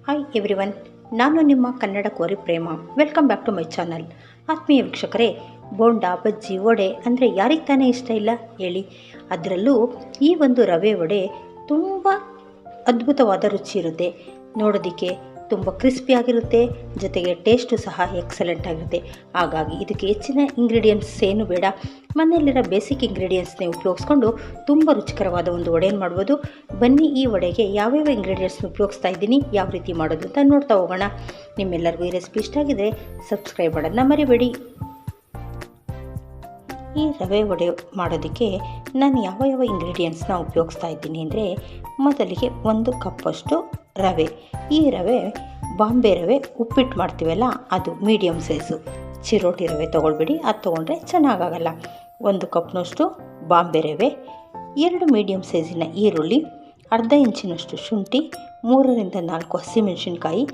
Hi everyone, ನಾನು ನಿಮ್ಮ ಕನ್ನಡ ಕೋರಿ ಪ್ರೇಮ. Welcome back to my channel. ಆತ್ಮೀಯ ವೀಕ್ಷಕರೇ, ಬೋಂಡಾ, ಬಜ್ಜಿ, ವಡೆ ಅಂದರೆ ಯಾರಿಗೆ ತಾನೇ ಇಷ್ಟ ಇಲ್ಲ ಹೇಳಿ. ಅದರಲ್ಲೂ ಈ ಒಂದು ರವೆ ವಡೆ ತುಂಬ ಅದ್ಭುತವಾದ ರುಚಿ ಇರುತ್ತೆ. ನೋಡೋದಕ್ಕೆ ತುಂಬ ಕ್ರಿಸ್ಪಿಯಾಗಿರುತ್ತೆ, ಜೊತೆಗೆ ಟೇಸ್ಟು ಸಹ ಎಕ್ಸಲೆಂಟ್ ಆಗಿರುತ್ತೆ. ಹಾಗಾಗಿ ಇದಕ್ಕೆ ಹೆಚ್ಚಿನ ಇಂಗ್ರೀಡಿಯೆಂಟ್ಸ್ ಏನು ಬೇಡ, ಮನೆಯಲ್ಲಿರೋ ಬೇಸಿಕ್ ಇಂಗ್ರೀಡಿಯೆಂಟ್ಸ್ನೇ ಉಪಯೋಗಿಸ್ಕೊಂಡು ತುಂಬ ರುಚಿಕರವಾದ ಒಂದು ವಡೆಯನ್ನು ಮಾಡ್ಬೋದು. ಬನ್ನಿ, ಈ ವಡೆಗೆ ಯಾವ್ಯಾವ ಇಂಗ್ರೀಡಿಯೆಂಟ್ಸ್ನ ಉಪಯೋಗಿಸ್ತಾ ಇದ್ದೀನಿ, ಯಾವ ರೀತಿ ಮಾಡೋದು ಅಂತ ನೋಡ್ತಾ ಹೋಗೋಣ. ನಿಮ್ಮೆಲ್ಲರಿಗೂ ಈ ರೆಸಿಪಿ ಇಷ್ಟ ಆಗಿದೆ ಸಬ್ಸ್ಕ್ರೈಬ್ ಮಾಡೋದನ್ನ ಮರಿಬೇಡಿ. ಈ ರವೆ ವಡೆ ಮಾಡೋದಕ್ಕೆ ನಾನು ಯಾವ ಇಂಗ್ರೀಡಿಯೆಂಟ್ಸ್ನ ಉಪಯೋಗಿಸ್ತಾ ಇದ್ದೀನಿ ಅಂದರೆ, ಮೊದಲಿಗೆ 1 ಕಪ್ಪಷ್ಟು ರವೆ. ಈ ರವೆ ಬಾಂಬೆ ರವೆ, ಉಪ್ಪಿಟ್ಟು ಮಾಡ್ತೀವಲ್ಲ ಅದು ಮೀಡಿಯಮ್ ಸೈಜು. ಚಿರೋಟಿ ರವೆ ತೊಗೊಳ್ಬೇಡಿ, ಅದು ತೊಗೊಂಡ್ರೆ ಚೆನ್ನಾಗಾಗಲ್ಲ. 1 ಕಪ್ನಷ್ಟು ಬಾಂಬೆ ರವೆ, 2 ಮೀಡಿಯಮ್ ಸೈಜಿನ ಈರುಳ್ಳಿ, ಅರ್ಧ ಇಂಚಿನಷ್ಟು ಶುಂಠಿ, 3 ರಿಂದ 4 ಹಸಿಮೆಣಸಿನ್ಕಾಯಿ,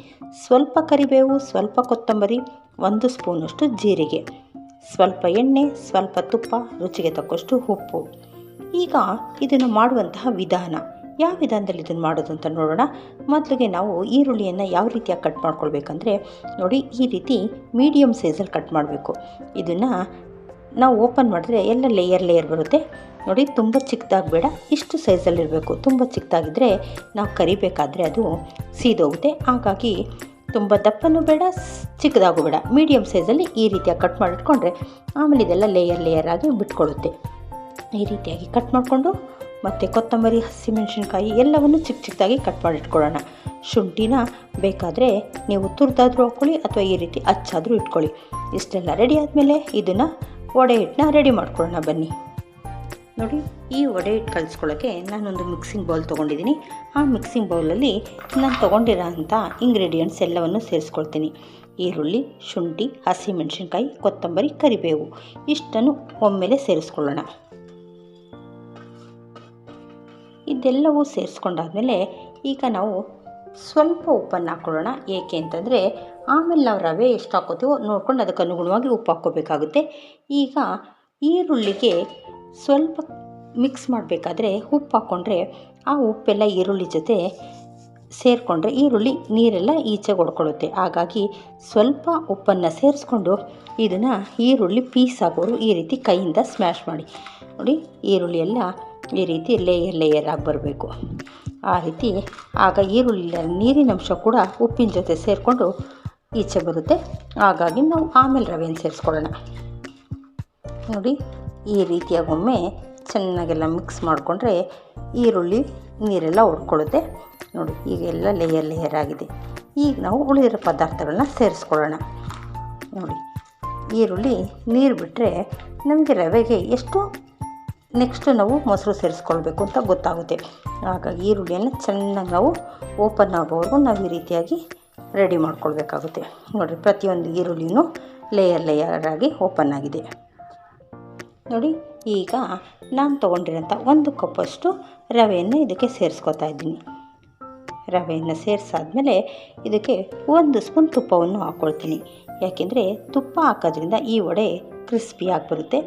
ಸ್ವಲ್ಪ ಕರಿಬೇವು, ಸ್ವಲ್ಪ ಕೊತ್ತಂಬರಿ, 1 ಸ್ಪೂನಷ್ಟು ಜೀರಿಗೆ, ಸ್ವಲ್ಪ ಎಣ್ಣೆ, ಸ್ವಲ್ಪ ತುಪ್ಪ, ರುಚಿಗೆ ತಕ್ಕಷ್ಟು ಉಪ್ಪು. ಈಗ ಇದನ್ನು ಮಾಡುವಂತಹ ವಿಧಾನ, ಯಾವ ವಿಧಾನದಲ್ಲಿ ಇದನ್ನು ಮಾಡೋದು ಅಂತ ನೋಡೋಣ. ಮೊದಲಿಗೆ ನಾವು ಈರುಳ್ಳಿಯನ್ನು ಯಾವ ರೀತಿಯಾಗಿ ಕಟ್ ಮಾಡ್ಕೊಳ್ಬೇಕಂದ್ರೆ, ನೋಡಿ ಈ ರೀತಿ ಮೀಡಿಯಮ್ ಸೈಜಲ್ಲಿ ಕಟ್ ಮಾಡಬೇಕು. ಇದನ್ನು ನಾವು ಓಪನ್ ಮಾಡಿದ್ರೆ ಎಲ್ಲ ಲೇಯರ್ ಬರುತ್ತೆ. ನೋಡಿ, ತುಂಬ ಚಿಕ್ಕದಾಗಿ ಬೇಡ, ಇಷ್ಟು ಸೈಜಲ್ಲಿರಬೇಕು. ತುಂಬ ಚಿಕ್ಕದಾಗಿದ್ದರೆ ನಾವು ಕರಿಬೇಕಾದ್ರೆ ಅದು ಸೀದೋಗುತ್ತೆ. ಹಾಗಾಗಿ ತುಂಬ ದಪ್ಪನೂ ಬೇಡ, ಚಿಕ್ಕದಾಗೂ ಬೇಡ, ಮೀಡಿಯಮ್ ಸೈಜಲ್ಲಿ ಈ ರೀತಿಯಾಗಿ ಕಟ್ ಮಾಡಿಟ್ಕೊಂಡ್ರೆ ಆಮೇಲೆ ಇದೆಲ್ಲ ಲೇಯರ್ ಆಗಿ ಬಿಟ್ಕೊಳ್ಳುತ್ತೆ. ಈ ರೀತಿಯಾಗಿ ಕಟ್ ಮಾಡಿಕೊಂಡು ಮತ್ತು ಕೊತ್ತಂಬರಿ, ಹಸಿಮೆಣಸಿನ್ಕಾಯಿ ಎಲ್ಲವನ್ನು ಚಿಕ್ಕದಾಗಿ ಕಟ್ ಮಾಡಿಟ್ಕೊಳ್ಳೋಣ. ಶುಂಠಿನ ಬೇಕಾದರೆ ನೀವು ತುರಿದಾದರೂ ಹಾಕ್ಕೊಳ್ಳಿ ಅಥವಾ ಈ ರೀತಿ ಹಚ್ಚಾದರೂ ಇಟ್ಕೊಳ್ಳಿ. ಇಷ್ಟೆಲ್ಲ ರೆಡಿ ಆದಮೇಲೆ ಇದನ್ನು ವಡೆ ಹಿಟ್ಟನ್ನ ರೆಡಿ ಮಾಡ್ಕೊಳ್ಳೋಣ. ಬನ್ನಿ ನೋಡಿ, ಈ ವಡೆ ಹಿಟ್ಟು ಕಲಿಸ್ಕೊಳ್ಳೋಕ್ಕೆ ನಾನೊಂದು ಮಿಕ್ಸಿಂಗ್ ಬೌಲ್ ತೊಗೊಂಡಿದ್ದೀನಿ. ಆ ಮಿಕ್ಸಿಂಗ್ ಬೌಲಲ್ಲಿ ನಾನು ತೊಗೊಂಡಿರೋ ಅಂಥ ಇಂಗ್ರೀಡಿಯೆಂಟ್ಸ್ ಎಲ್ಲವನ್ನು ಸೇರಿಸ್ಕೊಳ್ತೀನಿ. ಈರುಳ್ಳಿ, ಶುಂಠಿ, ಹಸಿಮೆಣಸಿನ್ಕಾಯಿ, ಕೊತ್ತಂಬರಿ, ಕರಿಬೇವು ಇಷ್ಟನ್ನು ಒಮ್ಮೆಲೆ ಸೇರಿಸ್ಕೊಳ್ಳೋಣ. ಇದೆಲ್ಲವೂ ಸೇರಿಸ್ಕೊಂಡಾದ್ಮೇಲೆ ಈಗ ನಾವು ಸ್ವಲ್ಪ ಉಪ್ಪನ್ನು ಹಾಕ್ಕೊಳ್ಳೋಣ. ಏಕೆ ಅಂತಂದರೆ ಆಮೇಲೆ ನಾವು ರವೆ ಎಷ್ಟು ಹಾಕೋತೀವೋ ನೋಡ್ಕೊಂಡು ಅದಕ್ಕೆ ಅನುಗುಣವಾಗಿ ಉಪ್ಪು ಹಾಕ್ಕೋಬೇಕಾಗುತ್ತೆ. ಈಗ ಈರುಳ್ಳಿಗೆ ಸ್ವಲ್ಪ ಮಿಕ್ಸ್ ಮಾಡಬೇಕಾದ್ರೆ ಉಪ್ಪು ಹಾಕ್ಕೊಂಡ್ರೆ ಆ ಉಪ್ಪೆಲ್ಲ ಈರುಳ್ಳಿ ಜೊತೆ ಸೇರಿಕೊಂಡ್ರೆ ಈರುಳ್ಳಿ ನೀರೆಲ್ಲ ಈಚೆಗೆ ಹೊಡ್ಕೊಳ್ಳುತ್ತೆ. ಹಾಗಾಗಿ ಸ್ವಲ್ಪ ಉಪ್ಪನ್ನು ಸೇರಿಸ್ಕೊಂಡು ಇದನ್ನು ಈರುಳ್ಳಿ ಪೀಸ್ ಆಗೋರು ಈ ರೀತಿ ಕೈಯಿಂದ ಸ್ಮ್ಯಾಶ್ ಮಾಡಿ. ನೋಡಿ, ಈರುಳ್ಳಿ ಎಲ್ಲ ಈ ರೀತಿ ಲೇಯರ್ ಆಗಿ ಬರಬೇಕು. ಆ ರೀತಿ ಆಗ ಈರುಳ್ಳಿ ನೀರಿನ ಅಂಶ ಕೂಡ ಉಪ್ಪಿನ ಜೊತೆ ಸೇರಿಕೊಂಡು ಈಚೆ ಬರುತ್ತೆ. ಹಾಗಾಗಿ ನಾವು ಆಮೇಲೆ ರವೆಯನ್ನು ಸೇರಿಸ್ಕೊಳ್ಳೋಣ. ನೋಡಿ, ಈ ರೀತಿಯಾಗಿ ಒಮ್ಮೆ ಚೆನ್ನಾಗೆಲ್ಲ ಮಿಕ್ಸ್ ಮಾಡಿಕೊಂಡ್ರೆ ಈರುಳ್ಳಿ ನೀರೆಲ್ಲ ಹೊಡ್ಕೊಳ್ಳುತ್ತೆ. ನೋಡಿ, ಈಗೆಲ್ಲ ಲೇಯರ್ ಆಗಿದೆ. ಈಗ ನಾವು ಉಳಿದಿರೋ ಪದಾರ್ಥಗಳನ್ನ ಸೇರಿಸ್ಕೊಳ್ಳೋಣ. ನೋಡಿ, ಈರುಳ್ಳಿ ನೀರು ಬಿಟ್ಟರೆ ನಮಗೆ ರವೆಗೆ ಎಷ್ಟು ನೆಕ್ಸ್ಟು ನಾವು ಮೊಸರು ಸೇರಿಸ್ಕೊಳ್ಬೇಕು ಅಂತ ಗೊತ್ತಾಗುತ್ತೆ. ಹಾಗಾಗಿ ಈರುಳ್ಳಿಯನ್ನು ಚೆನ್ನಾಗಿ ನಾವು ಓಪನ್ ಆಗೋವರೆಗೂ ನಾವು ಈ ರೀತಿಯಾಗಿ ರೆಡಿ ಮಾಡ್ಕೊಳ್ಬೇಕಾಗುತ್ತೆ. ನೋಡಿ, ಪ್ರತಿಯೊಂದು ಈರುಳ್ಳಿನೂ ಲೇಯರ್ ಆಗಿ ಓಪನ್ ಆಗಿದೆ. ನೋಡಿ, ಈಗ ನಾನು ತೊಗೊಂಡಿರೋಂಥ 1 ಕಪ್ಪಷ್ಟು ರವೆಯನ್ನು ಇದಕ್ಕೆ ಸೇರಿಸ್ಕೊತಾ ಇದ್ದೀನಿ. ರವೆಯನ್ನು ಸೇರಿಸಾದ್ಮೇಲೆ ಇದಕ್ಕೆ 1 ಸ್ಪೂನ್ ತುಪ್ಪವನ್ನು ಹಾಕ್ಕೊಳ್ತೀನಿ. ಯಾಕೆಂದರೆ ತುಪ್ಪ ಹಾಕೋದ್ರಿಂದ ಈ ವಡೆ ಕ್ರಿಸ್ಪಿಯಾಗಿ ಬರುತ್ತೆ.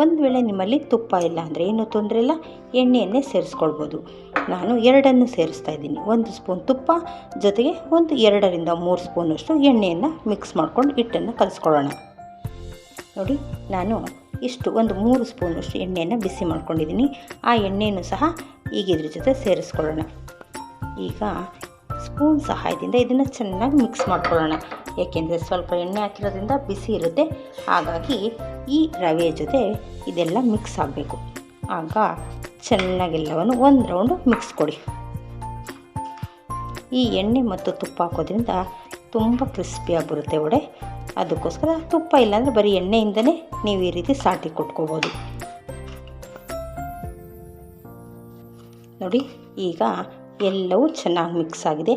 ಒಂದು ವೇಳೆ ನಿಮ್ಮಲ್ಲಿ ತುಪ್ಪ ಇಲ್ಲ ಅಂದರೆ ಏನೂ ತೊಂದರೆ ಇಲ್ಲ, ಎಣ್ಣೆಯನ್ನೇ ಸೇರಿಸ್ಕೊಳ್ಬೋದು. ನಾನು 2 ಸೇರಿಸ್ತಾ ಇದ್ದೀನಿ. 1 ಸ್ಪೂನ್ ತುಪ್ಪ ಜೊತೆಗೆ 2 ರಿಂದ 3 ಸ್ಪೂನಷ್ಟು ಎಣ್ಣೆಯನ್ನು ಮಿಕ್ಸ್ ಮಾಡ್ಕೊಂಡು ಹಿಟ್ಟನ್ನು ಕಲಿಸ್ಕೊಳ್ಳೋಣ. ನೋಡಿ, ನಾನು ಇಷ್ಟು 3 ಸ್ಪೂನಷ್ಟು ಎಣ್ಣೆಯನ್ನು ಬಿಸಿ ಮಾಡ್ಕೊಂಡಿದ್ದೀನಿ. ಆ ಎಣ್ಣೆಯನ್ನು ಸಹ ಈಗ ಇದ್ರ ಜೊತೆ ಸೇರಿಸ್ಕೊಳ್ಳೋಣ. ಈಗ ಸ್ಪೂನ್ ಸಹಾಯದಿಂದ ಇದನ್ನು ಚೆನ್ನಾಗಿ ಮಿಕ್ಸ್ ಮಾಡ್ಕೊಳ್ಳೋಣ. ಏಕೆಂದರೆ ಸ್ವಲ್ಪ ಎಣ್ಣೆ ಹಾಕಿರೋದ್ರಿಂದ ಬಿಸಿ ಇರುತ್ತೆ. ಹಾಗಾಗಿ ಈ ರವೆ ಜೊತೆ ಇದೆಲ್ಲ ಮಿಕ್ಸ್ ಆಗಬೇಕು. ಆಗ ಚೆನ್ನಾಗೆಲ್ಲವನ್ನು ಒಂದು ರೌಂಡು ಮಿಕ್ಸ್ ಕೊಡಿ. ಈ ಎಣ್ಣೆ ಮತ್ತು ತುಪ್ಪ ಹಾಕೋದ್ರಿಂದ ತುಂಬ ಕ್ರಿಸ್ಪಿಯಾಗಿ ಬರುತ್ತೆ ವಡೆ. ಅದಕ್ಕೋಸ್ಕರ ತುಪ್ಪ ಇಲ್ಲಾಂದರೆ ಬರೀ ಎಣ್ಣೆಯಿಂದನೇ ನೀವು ಈ ರೀತಿ ಸಾಟಿ ಕೊಟ್ಕೋಬೋದು. ನೋಡಿ, ಈಗ ಎಲ್ಲವೂ ಚೆನ್ನಾಗಿ ಮಿಕ್ಸ್ ಆಗಿದೆ.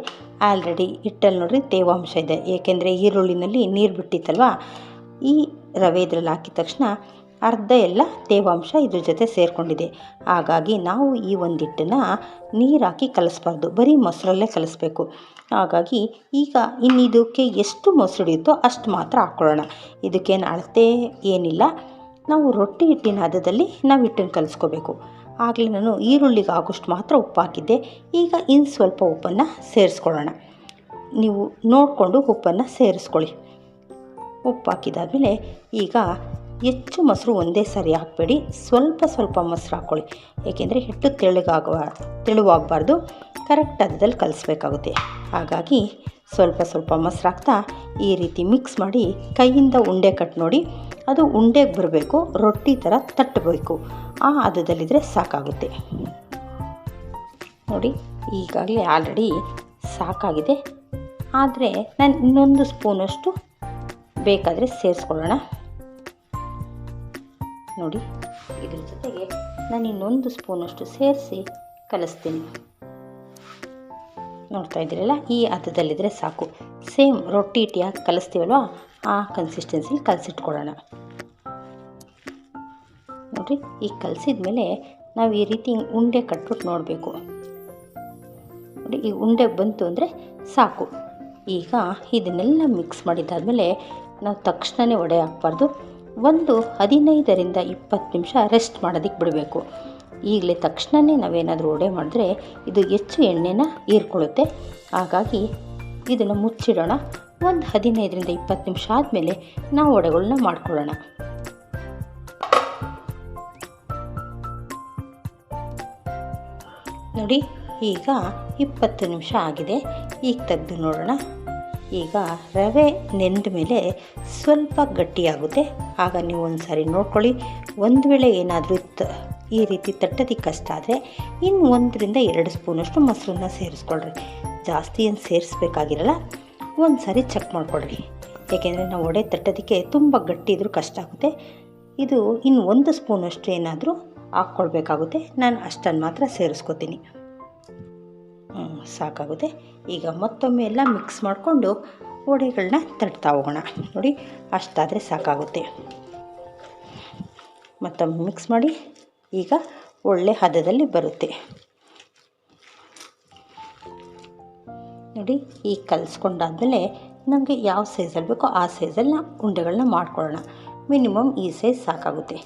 ಆಲ್ರೆಡಿ ಹಿಟ್ಟಲ್ಲಿ ನೋಡಿರಿ ತೇವಾಂಶ ಇದೆ. ಏಕೆಂದರೆ ಈರುಳ್ಳಿನಲ್ಲಿ ನೀರು ಬಿಟ್ಟಿತ್ತಲ್ವ, ಈ ರವೆ ಇದರಲ್ಲಿ ಹಾಕಿದ ತಕ್ಷಣ ಅರ್ಧ ಎಲ್ಲ ತೇವಾಂಶ ಇದ್ರ ಜೊತೆ ಸೇರಿಕೊಂಡಿದೆ. ಹಾಗಾಗಿ ನಾವು ಈ ಒಂದು ಹಿಟ್ಟನ್ನು ನೀರು ಹಾಕಿ ಕಲಿಸ್ಬಾರ್ದು, ಬರೀ ಮೊಸರಲ್ಲೇ ಕಲಿಸ್ಬೇಕು. ಹಾಗಾಗಿ ಈಗ ಇದಕ್ಕೆ ಎಷ್ಟು ಮೊಸರು ಹಿಡಿಯುತ್ತೋ ಅಷ್ಟು ಮಾತ್ರ ಹಾಕ್ಕೊಳ್ಳೋಣ. ಇದಕ್ಕೇನು ಅಳತೆ ಏನಿಲ್ಲ. ನಾವು ರೊಟ್ಟಿ ಹಿಟ್ಟಿನ ಹದದಲ್ಲಿ ನಾವು ಹಿಟ್ಟನ್ನು ಕಲಿಸ್ಕೋಬೇಕು. ಆಗಲೇ ನಾನು ಈರುಳ್ಳಿಗೆ ಆಗೋಷ್ಟು ಮಾತ್ರ ಉಪ್ಪು ಹಾಕಿದ್ದೆ. ಈಗ ಇನ್ನು ಸ್ವಲ್ಪ ಉಪ್ಪನ್ನು ಸೇರಿಸ್ಕೊಳ್ಳೋಣ. ನೀವು ನೋಡಿಕೊಂಡು ಉಪ್ಪನ್ನು ಸೇರಿಸ್ಕೊಳ್ಳಿ. ಉಪ್ಪು ಹಾಕಿದಾದಮೇಲೆ ಈಗ ಹೆಚ್ಚು ಮೊಸರು ಒಂದೇ ಸಾರಿ ಹಾಕಬೇಡಿ, ಸ್ವಲ್ಪ ಸ್ವಲ್ಪ ಮೊಸರು ಹಾಕ್ಕೊಳ್ಳಿ. ಏಕೆಂದರೆ ಹಿಟ್ಟು ತೆಳುವಾಗಬಾರ್ದು, ಕರೆಕ್ಟ್ ಹದದಲ್ಲಿ ಕಲಿಸ್ಬೇಕಾಗುತ್ತೆ. ಹಾಗಾಗಿ ಸ್ವಲ್ಪ ಸ್ವಲ್ಪ ಮೊಸರು ಹಾಕ್ತಾ ಈ ರೀತಿ ಮಿಕ್ಸ್ ಮಾಡಿ ಕೈಯಿಂದ ಉಂಡೆ ಕಟ್ ನೋಡಿ. ಅದು ಉಂಡೆಗೆ ಬರಬೇಕು, ರೊಟ್ಟಿ ಥರ ತಟ್ಟಬೇಕು. ಆ ಹದದಲ್ಲಿದ್ದರೆ ಸಾಕಾಗುತ್ತೆ. ನೋಡಿ, ಈಗಾಗಲೇ ಆಲ್ರೆಡಿ ಸಾಕಾಗಿದೆ. ಆದರೆ ನಾನು ಇನ್ನೊಂದು ಸ್ಪೂನಷ್ಟು ಬೇಕಾದರೆ ಸೇರಿಸ್ಕೊಳ್ಳೋಣ. ನೋಡಿ, ಇದ್ರ ಜೊತೆಗೆ ನಾನು ಇನ್ನೊಂದು ಸ್ಪೂನಷ್ಟು ಸೇರಿಸಿ ಕಲಿಸ್ತೀನಿ. ನೋಡ್ತಾ ಇದ್ದೀರಲ್ಲ, ಈ ಹದದಲ್ಲಿದ್ದರೆ ಸಾಕು. ಸೇಮ್ ರೊಟ್ಟಿ ಹಿಟ್ಟಿಯಾಗಿ ಕಲಿಸ್ತೀವಲ್ವ, ಆ ಕನ್ಸಿಸ್ಟೆನ್ಸಿ ಕಲಸಿಟ್ಕೊಳ್ಳೋಣ. ನೋಡಿರಿ, ಈಗ ಕಲಸಿದ ಮೇಲೆ ನಾವು ಈ ರೀತಿ ಉಂಡೆ ಕಟ್ಬಿಟ್ಟು ನೋಡಬೇಕು. ನೋಡಿ, ಈ ಉಂಡೆ ಬಂತು ಅಂದರೆ ಸಾಕು. ಈಗ ಇದನ್ನೆಲ್ಲ ಮಿಕ್ಸ್ ಮಾಡಿದ್ದಾದಮೇಲೆ ನಾವು ತಕ್ಷಣವೇ ವಡೆ ಹಾಕಬಾರ್ದು. ಒಂದು 15ರಿಂದ 20 ನಿಮಿಷ ರೆಸ್ಟ್ ಮಾಡೋದಕ್ಕೆ ಬಿಡಬೇಕು. ಈಗಲೇ ತಕ್ಷಣವೇ ನಾವೇನಾದರೂ ವಡೆ ಮಾಡಿದ್ರೆ ಇದು ಹೆಚ್ಚು ಎಣ್ಣೆನ ಹೀರ್ಕೊಳ್ಳುತ್ತೆ. ಹಾಗಾಗಿ ಇದನ್ನು ಮುಚ್ಚಿಡೋಣ. ಒಂದು 15ರಿಂದ 20 ನಿಮಿಷ ಆದಮೇಲೆ ನಾವು ವಡೆಗಳನ್ನ ಮಾಡ್ಕೊಳ್ಳೋಣ. ನೋಡಿ, ಈಗ 20 ನಿಮಿಷ ಆಗಿದೆ. ಈಗ ತೆಗೆದು ನೋಡೋಣ. ಈಗ ರವೆ ನೆಂದ ಮೇಲೆ ಸ್ವಲ್ಪ ಗಟ್ಟಿಯಾಗುತ್ತೆ. ಆಗ ನೀವು ಒಂದು ಸಾರಿ ನೋಡ್ಕೊಳ್ಳಿ. ಒಂದು ವೇಳೆ ಏನಾದರೂ ಈ ರೀತಿ ತಟ್ಟೋದಕ್ಕೆ ಕಷ್ಟ ಆದರೆ ಇನ್ನು 1ರಿಂದ 2 ಸ್ಪೂನಷ್ಟು ಮೊಸರನ್ನ ಸೇರಿಸ್ಕೊಳ್ರಿ. ಜಾಸ್ತಿ ಏನು ಸೇರಿಸ್ಬೇಕಾಗಿರಲ್ಲ. ಒಂದು ಸಾರಿ ಚೆಕ್ ಮಾಡ್ಕೊಳ್ರಿ. ಏಕೆಂದರೆ ನಾವು ವಡೆ ತಟ್ಟೋದಕ್ಕೆ ತುಂಬ ಗಟ್ಟಿ ಇದ್ರೂ ಕಷ್ಟ ಆಗುತ್ತೆ. ಇದು ಇನ್ನು 1 ಸ್ಪೂನಷ್ಟು ಏನಾದರೂ ಹಾಕ್ಕೊಳ್ಬೇಕಾಗುತ್ತೆ. ನಾನು ಅಷ್ಟನ್ನು ಮಾತ್ರ ಸೇರಿಸ್ಕೊತೀನಿ. ಸಾಕಾಗುತ್ತೆ. ಈಗ ಮತ್ತೊಮ್ಮೆ ಎಲ್ಲ ಮಿಕ್ಸ್ ಮಾಡಿಕೊಂಡು ವಡೆಗಳನ್ನ ತಟ್ತಾ ಹೋಗೋಣ. ನೋಡಿ, ಅಷ್ಟಾದರೆ ಸಾಕಾಗುತ್ತೆ. ಮತ್ತೊಮ್ಮೆ ಮಿಕ್ಸ್ ಮಾಡಿ. ಈಗ ಒಳ್ಳೆ ಹದದಲ್ಲಿ ಬರುತ್ತೆ. ನೋಡಿ, ಈಗ ಕಲಿಸ್ಕೊಂಡಾದ್ಮೇಲೆ ನಮಗೆ ಯಾವ ಸೈಜಲ್ಲಿ ಬೇಕೋ ಆ ಸೈಜಲ್ಲಿ ಉಂಡೆಗಳನ್ನ ಮಾಡ್ಕೊಳ್ಳೋಣ. ಮಿನಿಮಮ್ ಈ ಸೈಜ್ ಸಾಕಾಗುತ್ತೆ.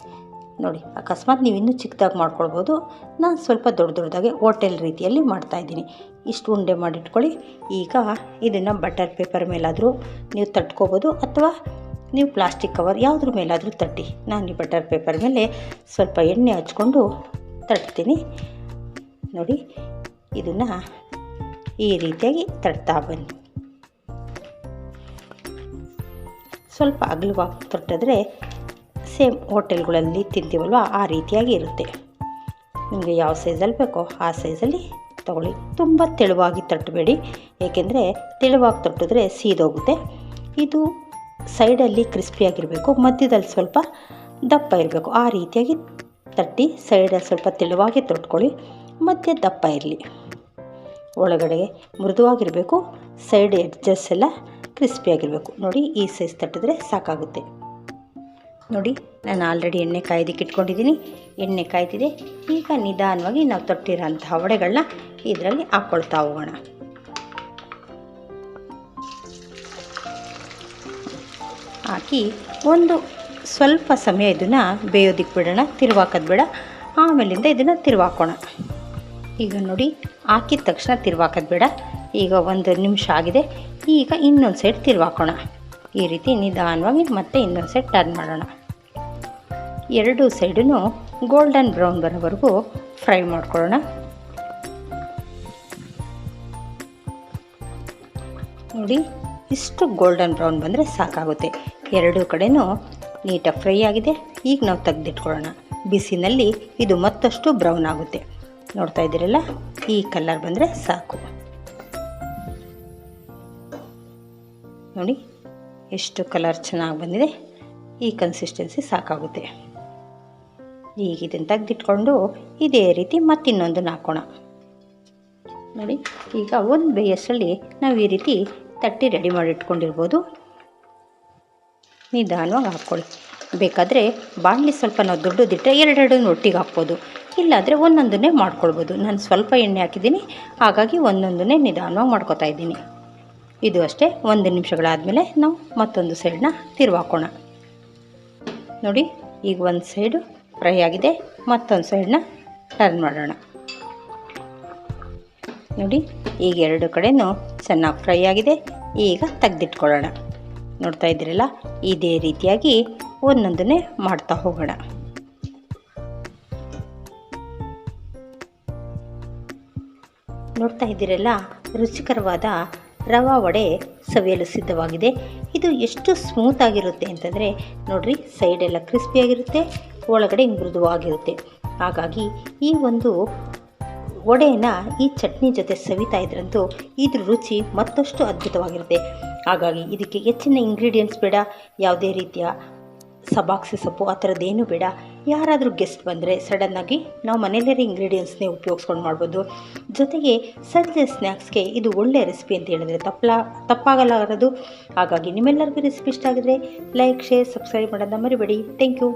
ನೋಡಿ, ಅಕಸ್ಮಾತ್ ನೀವು ಇನ್ನೂ ಚಿಕ್ಕದಾಗಿ ಮಾಡ್ಕೊಳ್ಬೋದು. ನಾನು ಸ್ವಲ್ಪ ದೊಡ್ಡದಾಗೆ ಹೋಟೆಲ್ ರೀತಿಯಲ್ಲಿ ಮಾಡ್ತಾಯಿದ್ದೀನಿ. ಇಷ್ಟು ಉಂಡೆ ಮಾಡಿಟ್ಕೊಳ್ಳಿ. ಈಗ ಇದನ್ನು ಬಟರ್ ಪೇಪರ್ ಮೇಲಾದರೂ ನೀವು ತಟ್ಕೋಬೋದು, ಅಥವಾ ನೀವು ಪ್ಲಾಸ್ಟಿಕ್ ಕವರ್ ಯಾವುದ್ರ ಮೇಲಾದರೂ ತಟ್ಟಿ. ನಾನು ಈ ಬಟರ್ ಪೇಪರ್ ಮೇಲೆ ಸ್ವಲ್ಪ ಎಣ್ಣೆ ಹಚ್ಕೊಂಡು ತಟ್ತೀನಿ. ನೋಡಿ, ಇದನ್ನು ಈ ರೀತಿಯಾಗಿ ತಟ್ತಾ ಬನ್ನಿ. ಸ್ವಲ್ಪ ಅಗಲವಾಗಿ ತಟ್ಟಿದ್ರೆ ಸೇಮ್ ಹೋಟೆಲ್ಗಳಲ್ಲಿ ತಿಂತೀವಲ್ವ, ಆ ರೀತಿಯಾಗಿ ಇರುತ್ತೆ. ನಿಮಗೆ ಯಾವ ಸೈಜಲ್ಲಿ ಬೇಕೋ ಆ ಸೈಜಲ್ಲಿ ತೊಗೊಳ್ಳಿ. ತುಂಬ ತೆಳುವಾಗಿ ತಟ್ಟಬೇಡಿ, ಏಕೆಂದರೆ ತೆಳುವಾಗಿ ತಟ್ಟಿದ್ರೆ ಸೀದೋಗುತ್ತೆ. ಇದು ಸೈಡಲ್ಲಿ ಕ್ರಿಸ್ಪಿಯಾಗಿರಬೇಕು, ಮಧ್ಯದಲ್ಲಿ ಸ್ವಲ್ಪ ದಪ್ಪ ಇರಬೇಕು. ಆ ರೀತಿಯಾಗಿ ತಟ್ಟಿ ಸೈಡಲ್ಲಿ ಸ್ವಲ್ಪ ತೆಳುವಾಗಿ ತೊಟ್ಕೊಳ್ಳಿ, ಮಧ್ಯ ದಪ್ಪ ಇರಲಿ. ಒಳಗಡೆ ಮೃದುವಾಗಿರಬೇಕು, ಸೈಡ್ ಎಡ್ಜಸ್ ಎಲ್ಲ ಕ್ರಿಸ್ಪಿಯಾಗಿರಬೇಕು. ನೋಡಿ, ಈ ಸೈಜ್ ತಟ್ಟಿದ್ರೆ ಸಾಕಾಗುತ್ತೆ. ನೋಡಿ, ನಾನು ಆಲ್ರೆಡಿ ಎಣ್ಣೆ ಕಾಯ್ದಕ್ಕೆ ಇಟ್ಕೊಂಡಿದ್ದೀನಿ. ಎಣ್ಣೆ ಕಾಯ್ತಿದೆ. ಈಗ ನಿಧಾನವಾಗಿ ನಾವು ತೊಟ್ಟಿರೋಂತಹ ವಡೆಗಳನ್ನ ಇದರಲ್ಲಿ ಹಾಕ್ಕೊಳ್ತಾ ಹೋಗೋಣ. ಹಾಕಿ ಒಂದು ಸ್ವಲ್ಪ ಸಮಯ ಇದನ್ನು ಬೇಯೋದಕ್ಕೆ ಬಿಡೋಣ. ತಿರುವಾಕೋದು ಬೇಡ. ಆಮೇಲಿಂದ ಇದನ್ನು ತಿರುವಾಕೋಣ. ಈಗ ನೋಡಿ, ಹಾಕಿದ ತಕ್ಷಣ ತಿರುವಾಕೋದು ಬೇಡ. ಈಗ 1 ನಿಮಿಷ ಆಗಿದೆ. ಈಗ ಇನ್ನೊಂದು ಸೈಡ್ ತಿರುವಾಕೋಣ. ಈ ರೀತಿ ನಿಧಾನವಾಗಿ ಮತ್ತೆ ಇನ್ನೊಂದು ಸೈಡ್ ಟರ್ನ್ ಮಾಡೋಣ. 2 ಸೈಡೂ ಗೋಲ್ಡನ್ ಬ್ರೌನ್ ಬರೋವರೆಗೂ ಫ್ರೈ ಮಾಡ್ಕೊಳ್ಳೋಣ. ನೋಡಿ, ಇಷ್ಟು ಗೋಲ್ಡನ್ ಬ್ರೌನ್ ಬಂದರೆ ಸಾಕಾಗುತ್ತೆ. 2 ಕಡೆನೂ ನೀಟಾಗಿ ಫ್ರೈ ಆಗಿದೆ. ಈಗ ನಾವು ತೆಗೆದಿಟ್ಕೊಳ್ಳೋಣ. ಬಿಸಿನಲ್ಲಿ ಇದು ಮತ್ತಷ್ಟು ಬ್ರೌನ್ ಆಗುತ್ತೆ. ನೋಡ್ತಾ ಇದ್ದೀರಲ್ಲ, ಈ ಕಲರ್ ಬಂದರೆ ಸಾಕು. ನೋಡಿ, ಎಷ್ಟು ಕಲರ್ ಚೆನ್ನಾಗಿ ಬಂದಿದೆ. ಈ ಕನ್ಸಿಸ್ಟೆನ್ಸಿ ಸಾಕಾಗುತ್ತೆ. ಈಗ ಇದನ್ನು ತೆಗೆದಿಟ್ಕೊಂಡು ಇದೇ ರೀತಿ ಮತ್ತಿನ್ನೊಂದನ್ನು ಹಾಕೋಣ. ನೋಡಿ, ಈಗ ಒಂದು ಬೇಯಷ್ಟರಲ್ಲಿ ನಾವು ಈ ರೀತಿ ತಟ್ಟಿ ರೆಡಿ ಮಾಡಿ ಇಟ್ಕೊಂಡಿರ್ಬೋದು. ನಿಧಾನವಾಗಿ ಹಾಕ್ಕೊಳ್ಳಿ. ಬೇಕಾದರೆ ಬಾಣಲಿ ಸ್ವಲ್ಪ ನಾವು ದೊಡ್ಡದಿಟ್ಟರೆ 2 ಒಟ್ಟಿಗೆ ಹಾಕ್ಬೋದು. ಇಲ್ಲಾಂದರೆ ಒಂದೊಂದನ್ನೇ ಮಾಡ್ಕೊಳ್ಬೋದು. ನಾನು ಸ್ವಲ್ಪ ಎಣ್ಣೆ ಹಾಕಿದ್ದೀನಿ, ಹಾಗಾಗಿ ಒಂದೊಂದನ್ನೇ ನಿಧಾನವಾಗಿ ಮಾಡ್ಕೊತಾ ಇದ್ದೀನಿ. ಇದು ಅಷ್ಟೇ. 1 ನಿಮಿಷಗಳಾದಮೇಲೆ ನಾವು ಮತ್ತೊಂದು ಸೈಡನ್ನ ತಿರುವಾಕೋಣ. ನೋಡಿ, ಈಗ ಒಂದು ಸೈಡು ಫ್ರೈ ಆಗಿದೆ. ಮತ್ತೊಂದು ಸೈಡನ್ನ ಟರ್ನ್ ಮಾಡೋಣ. ನೋಡಿ ಈಗ ಎರಡು ಕಡೆನೂ ಚೆನ್ನಾಗಿ ಫ್ರೈ ಆಗಿದೆ. ಈಗ ತೆಗೆದಿಟ್ಕೊಳ್ಳೋಣ. ನೋಡ್ತಾ ಇದ್ದೀರಲ್ಲ, ಇದೇ ರೀತಿಯಾಗಿ ಒಂದೊಂದನ್ನೇ ಮಾಡ್ತಾ ಹೋಗೋಣ. ನೋಡ್ತಾ ಇದ್ದೀರಲ್ಲ, ರುಚಿಕರವಾದ ರವಾ ವಡೆ ಸವಿಯಲು ಸಿದ್ಧವಾಗಿದೆ. ಇದು ಎಷ್ಟು ಸ್ಮೂತಾಗಿರುತ್ತೆ ಅಂತಂದರೆ ನೋಡಿರಿ, ಸೈಡೆಲ್ಲ ಕ್ರಿಸ್ಪಿಯಾಗಿರುತ್ತೆ, ಒಳಗಡೆ ಮೃದುವಾಗಿರುತ್ತೆ. ಹಾಗಾಗಿ ಈ ಒಂದು ವಡೆಯನ್ನು ಈ ಚಟ್ನಿ ಜೊತೆ ಸವಿತಾ ಇದ್ರಂತೂ ಇದ್ರ ರುಚಿ ಮತ್ತಷ್ಟು ಅದ್ಭುತವಾಗಿರುತ್ತೆ. ಹಾಗಾಗಿ ಇದಕ್ಕೆ ಹೆಚ್ಚಿನ ಇಂಗ್ರೀಡಿಯೆಂಟ್ಸ್ ಬೇಡ, ಯಾವುದೇ ರೀತಿಯ ಸಬಾಕ್ಸಿ ಸೊಪ್ಪು ಆ ಥರದ್ದೇನೂ ಬೇಡ. ಯಾರಾದರೂ ಗೆಸ್ಟ್ ಬಂದರೆ ಸಡನ್ನಾಗಿ ನಾವು ಮನೆಯಲ್ಲೇ ಇಂಗ್ರೀಡಿಯೆಂಟ್ಸ್ನೇ ಉಪಯೋಗಿಸ್ಕೊಂಡು ಮಾಡ್ಬೋದು. ಜೊತೆಗೆ ಸಂಜೆ ಸ್ನ್ಯಾಕ್ಸ್ಗೆ ಇದು ಒಳ್ಳೆಯ ರೆಸಿಪಿ ಅಂತ ಹೇಳಿದ್ರೆ ತಪ್ಪಾಗಲಾರದು. ಹಾಗಾಗಿ ನಿಮ್ಮೆಲ್ಲರಿಗೂ ರೆಸಿಪಿ ಇಷ್ಟ ಆಗಿದ್ರೆ ಲೈಕ್, ಶೇರ್, ಸಬ್ಸ್ಕ್ರೈಬ್ ಮಾಡೋದನ್ನ ಮರಿಬೇಡಿ. Thank you.